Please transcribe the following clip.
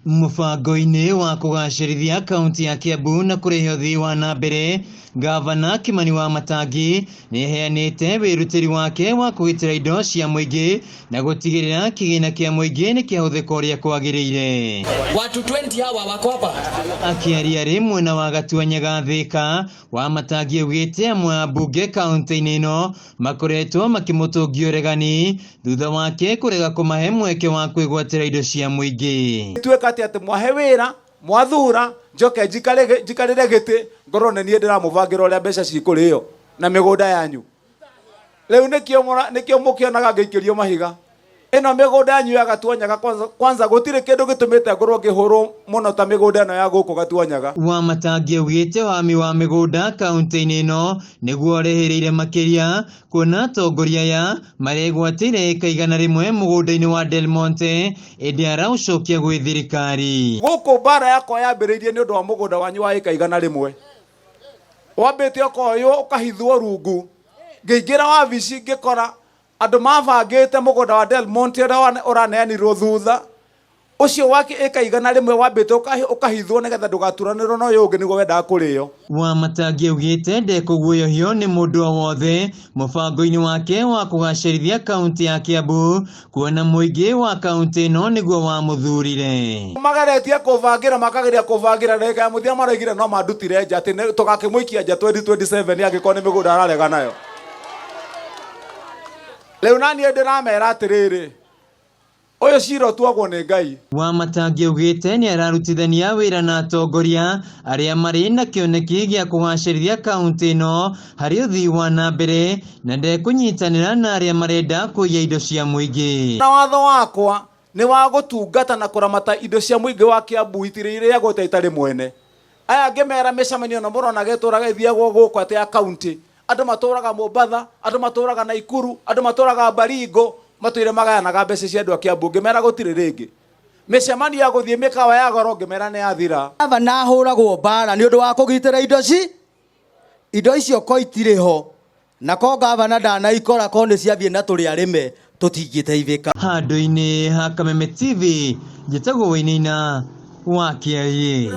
Mũbango-inĩ wa kũgacĩrithia kaunti ya Kiambu na kũrehe ũthii wa na mbere, Gavana Kimani Wamatangi nĩaheanĩte wĩrutĩri wake wa kũgitĩra indo cia mũingĩ na gũtigĩrĩra kĩgĩna kĩa mũingĩ nĩ kĩahũthĩka ũrĩa kwagĩrĩire. Watu 20 hawa wako hapa. Akĩaria rĩ mwena wa Gatuanyaga Thika, Wamatangi augĩte amwe a mbunge kaunti-inĩ ĩno makoretwo makĩmũtũngia ũregani thutha wake kũrega kũmahe mweke wa kwĩgwatĩra indo cia mũingĩ. Tuĩka atĩ mwahe wĩra mwathura njoke njikarĩre gĩtĩ ngorwo nĩ niĩ ndĩramũbangĩra ũrĩa mbeca cikũrĩo na mĩgũnda yanyu. Rĩu nĩkĩo mũkĩonaga ngĩikĩrio mahiga. Ĩno mĩgũnda yanyu ya Gatuanyaga kwanza gũtirĩ kĩndũ gĩtũmĩte ngorwo ngĩhũrwo mũno ta mĩgũnda ĩno ya gũkũ Gatuanyaga. Wamatangi augĩte wami wa mĩgũnda kaunti-inĩ ĩno nĩguo ũrehereire makĩria, kuona atongoria aya maregwatĩire ĩka 100 mũgũnda-inĩ wa Del Monte ĩndĩ araũcokia gwĩ thirikari. Gũkũ mbara yakwa yambĩrĩirie nĩ ũndũ wa mũgũnda wanyu wa ĩka 100. Wambĩte ũkoywo ũkahithwo rungu, ngĩingĩra wabici ngĩkora andũ mabangĩte mũgũnda wa Del Monte ũraneanirwo thutha ũcio wake ĩka 100 wambĩte ũkahithwo nĩgetha ndũgaturanĩrwo na ũyũ ũngĩ nĩguo wendaga kũrĩo. Wamatangi augĩte ndekũguoyohio nĩ mũndũ o wothe mũbango-inĩ wake wa kũgacĩrithia kaunti ya Kiambu, kuona mũingĩ wa kaunti ĩno nĩguo wamũthurire. Mageretie kũbangĩra makageria kũbangĩra rĩka ya mũthia maraigire no mandutire nja atĩ tũgakĩmũikia nja 2027 angĩkorwo nĩ mĩgũnda ararega nayo. Leo nani ndiramera atiriri uyu cira tuagwo ni Ngai. Wamatangi augĩte nĩ ararutithania wĩra na atongoria arĩa marĩ na kĩoneki gĩa kũgacĩrithia kaunti ĩno harĩ ũthii wa na mbere na ndekũnyitanĩra na arĩa marenda kũiya indo cia mũingĩ. Na watho wakwa nĩ wa gũtungata na kũramata indo cia mũingĩ wa Kiambu itirĩire gũte itarĩ mwene. Aya ngĩmera mĩcemanio na mũrona getũraga ithiagwo gũkũ atĩ ya kaunti. Andũ matũraga Mombatha, andũ matũraga Naikuru, andũ matũraga Baringo, matũire magayanaga mbeca cia andũ a Kiambu ngĩmera gũtirĩ rĩngĩ. Mĩcemanio ya gũthiĩ mĩkawa ya goro ngĩmera nĩ yathira. Gavana ahũragwo mbara nĩ ũndũ wa kũgitĩra indo icio ko itirĩ ho, na ko gavana ndanaikora ko nĩ ciathiĩ na tũrĩa rĩme tũtingĩteithĩka. Handũ-inĩ ha Kameme TV njĩtagwo Wainaina wa Kiarie.